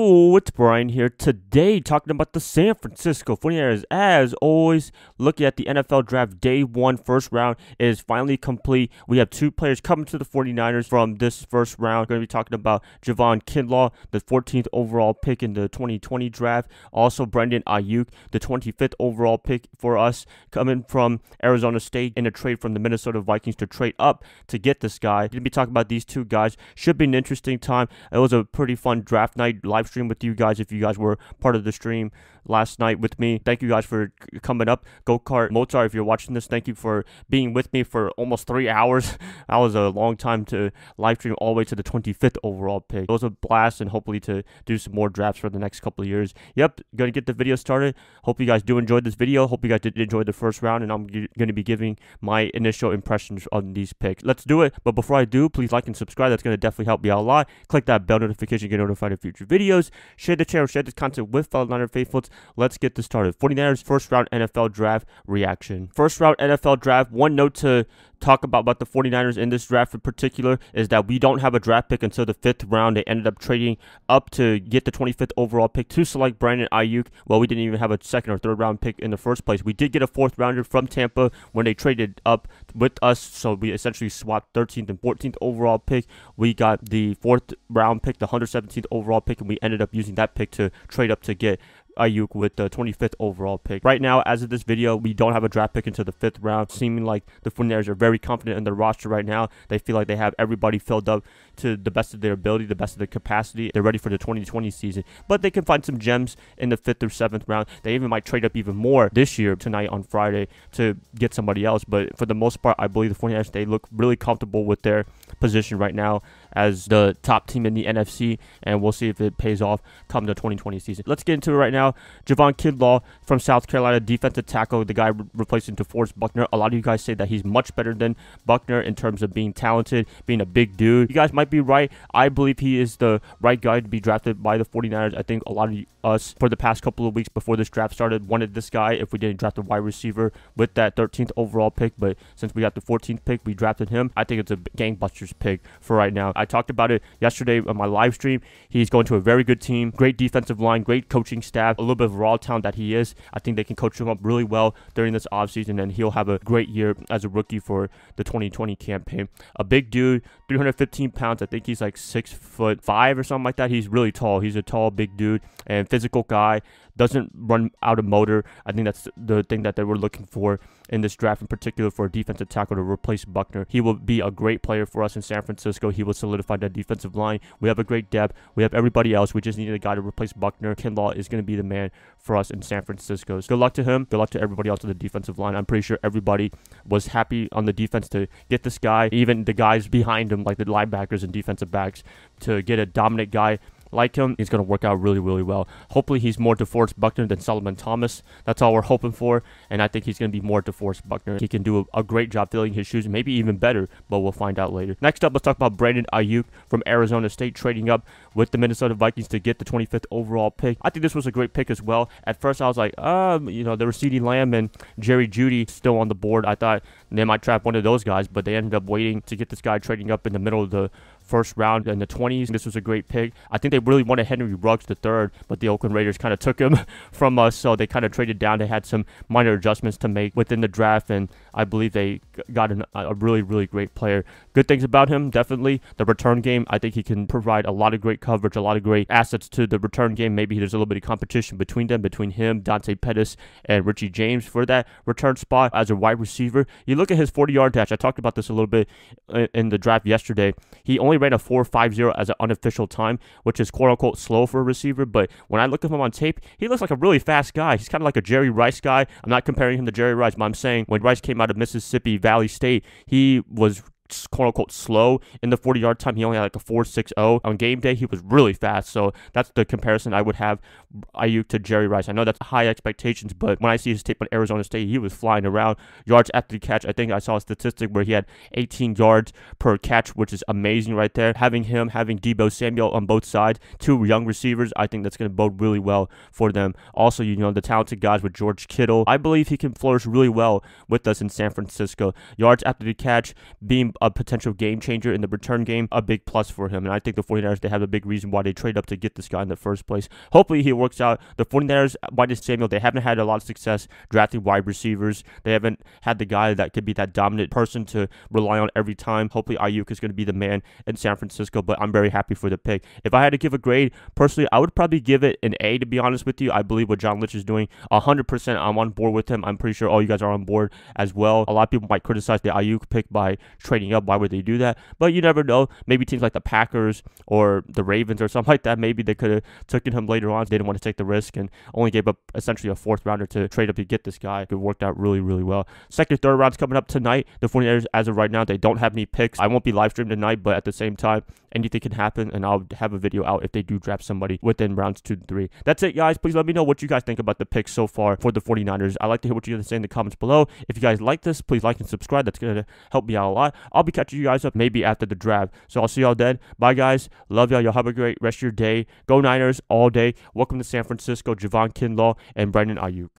Yo, it's Brian here. Today, talking about the San Francisco 49ers. As always, looking at the NFL Draft Day 1 first round is finally complete. We have two players coming to the 49ers from this first round. We're going to be talking about Javon Kinlaw, the 14th overall pick in the 2020 draft. Also, Brandon Aiyuk, the 25th overall pick for us, coming from Arizona State in a trade from the Minnesota Vikings to trade up to get this guy. We're going to be talking about these two guys. Should be an interesting time. It was a pretty fun draft night live stream with you guys if you guys were part of the stream last night with me. Thank you guys for coming up. Go-Kart Mozart, if you're watching this, thank you for being with me for almost 3 hours. That was a long time to live stream all the way to the 25th overall pick. It was a blast, and hopefully to do some more drafts for the next couple of years. Yep, gonna get the video started. Hope you guys do enjoy this video. Hope you guys did enjoy the first round, and I'm gonna be giving my initial impressions on these picks. Let's do it. But before I do, please like and subscribe. That's gonna definitely help me out a lot. Click that bell notification, get notified of future videos. Share the channel, share this content with fellow Niner faithfuls. Let's get this started. 49ers first round NFL draft reaction. First round NFL draft. One note to talk about the 49ers in this draft in particular is that we don't have a draft pick until the 5th round. They ended up trading up to get the 25th overall pick to select Brandon Aiyuk. Well, we didn't even have a second or third round pick in the first place. We did get a 4th rounder from Tampa when they traded up with us, so we essentially swapped 13th and 14th overall pick. We got the 4th round pick, the 117th overall pick, and we ended up using that pick to trade up to get Aiyuk with the 25th overall pick. Right now, as of this video, we don't have a draft pick until the 5th round, seeming like the 49ers are very confident in their roster right now. They feel like they have everybody filled up to the best of their ability, the best of their capacity. They're ready for the 2020 season, but they can find some gems in the 5th or 7th round. They even might trade up even more this year, tonight on Friday, to get somebody else, but for the most part, I believe the 49ers, they look really comfortable with their position right now as the top team in the NFC, and we'll see if it pays off come the 2020 season. Let's get into it right now. Javon Kinlaw from South Carolina, defensive tackle, the guy replacing DeForest Buckner. A lot of you guys say that he's much better than Buckner in terms of being talented, being a big dude. You guys might be right. I believe he is the right guy to be drafted by the 49ers. I think a lot of us, for the past couple of weeks before this draft started, wanted this guy if we didn't draft a wide receiver with that 13th overall pick, but since we got the 14th pick, we drafted him. I think it's a gangbusters pick for right now. I talked about it yesterday on my live stream. He's going to a very good team, great defensive line, great coaching staff, a little bit of raw talent that he is. I think they can coach him up really well during this offseason, and he'll have a great year as a rookie for the 2020 campaign. A big dude, 315 pounds. I think he's like 6'5" or something like that. He's really tall. He's a tall, big dude and physical guy. Doesn't run out of motor. I think that's the thing that they were looking for in this draft, in particular for a defensive tackle to replace Buckner. He will be a great player for us in San Francisco. He will solidify that defensive line. We have a great depth. We have everybody else. We just need a guy to replace Buckner. Kinlaw is going to be the man for us in San Francisco. So good luck to him. Good luck to everybody else on the defensive line. I'm pretty sure everybody was happy on the defense to get this guy. Even the guys behind him, like the linebackers and defensive backs, to get a dominant guy like him. He's going to work out really, really well. Hopefully, he's more DeForest Buckner than Solomon Thomas. That's all we're hoping for, and I think he's going to be more DeForest Buckner. He can do a great job filling his shoes, maybe even better, but we'll find out later. Next up, let's talk about Brandon Aiyuk from Arizona State, trading up with the Minnesota Vikings to get the 25th overall pick. I think this was a great pick as well. At first, I was like, you know, there were CeeDee Lamb and Jerry Jeudy still on the board. I thought they might trap one of those guys, but they ended up waiting to get this guy, trading up in the middle of the first round in the 20s. This was a great pick. I think they really wanted Henry Ruggs III, but the Oakland Raiders kind of took him from us, so they kind of traded down. They had some minor adjustments to make within the draft, and I believe they got a really, really great player. Good things about him, definitely. The return game, I think he can provide a lot of great coverage, a lot of great assets to the return game. Maybe there's a little bit of competition between them, between him, Dante Pettis, and Richie James for that return spot as a wide receiver. You look at his 40-yard dash. I talked about this a little bit in the draft yesterday. He only ran a 4.50 as an unofficial time, which is quote-unquote slow for a receiver, but when I look at him on tape, he looks like a really fast guy. He's kind of like a Jerry Rice guy. I'm not comparing him to Jerry Rice, but I'm saying when Rice came out of Mississippi Valley State, he was quote-unquote slow in the 40-yard time. He only had like a 4.60. On game day, he was really fast, so that's the comparison I would have Aiyuk to Jerry Rice. I know that's high expectations, but when I see his tape on Arizona State, he was flying around. Yards after the catch, I think I saw a statistic where he had 18 yards per catch, which is amazing right there. Having him, having Deebo Samuel on both sides, two young receivers, I think that's going to bode really well for them. Also, you know, the talented guys with George Kittle. I believe he can flourish really well with us in San Francisco. Yards after the catch being a potential game changer in the return game, a big plus for him. And I think the 49ers, they have a big reason why they trade up to get this guy in the first place. Hopefully he works out. The 49ers, minus Samuel, they haven't had a lot of success drafting wide receivers. They haven't had the guy that could be that dominant person to rely on every time. Hopefully Aiyuk is going to be the man in San Francisco, but I'm very happy for the pick. If I had to give a grade, personally, I would probably give it an A, to be honest with you. I believe what John Lynch is doing, 100%, I'm on board with him. I'm pretty sure all you guys are on board as well. A lot of people might criticize the Aiyuk pick by trading up. Why would they do that? But you never know. Maybe teams like the Packers or the Ravens or something like that, maybe they could have taken him later on. They didn't want to take the risk and only gave up essentially a 4th rounder to trade up to get this guy. It worked out really, really well. Second, third rounds coming up tonight. The 49ers, as of right now, they don't have any picks. I won't be live streaming tonight, but at the same time, anything can happen, and I'll have a video out if they do draft somebody within rounds 2 to 3. That's it, guys. Please let me know what you guys think about the picks so far for the 49ers. I'd like to hear what you guys say in the comments below. If you guys like this, please like and subscribe. That's going to help me out a lot. I'll be catching you guys up maybe after the draft. So I'll see y'all then. Bye, guys. Love y'all. Y'all have a great rest of your day. Go Niners all day. Welcome to San Francisco. Javon Kinlaw and Brandon Aiyuk.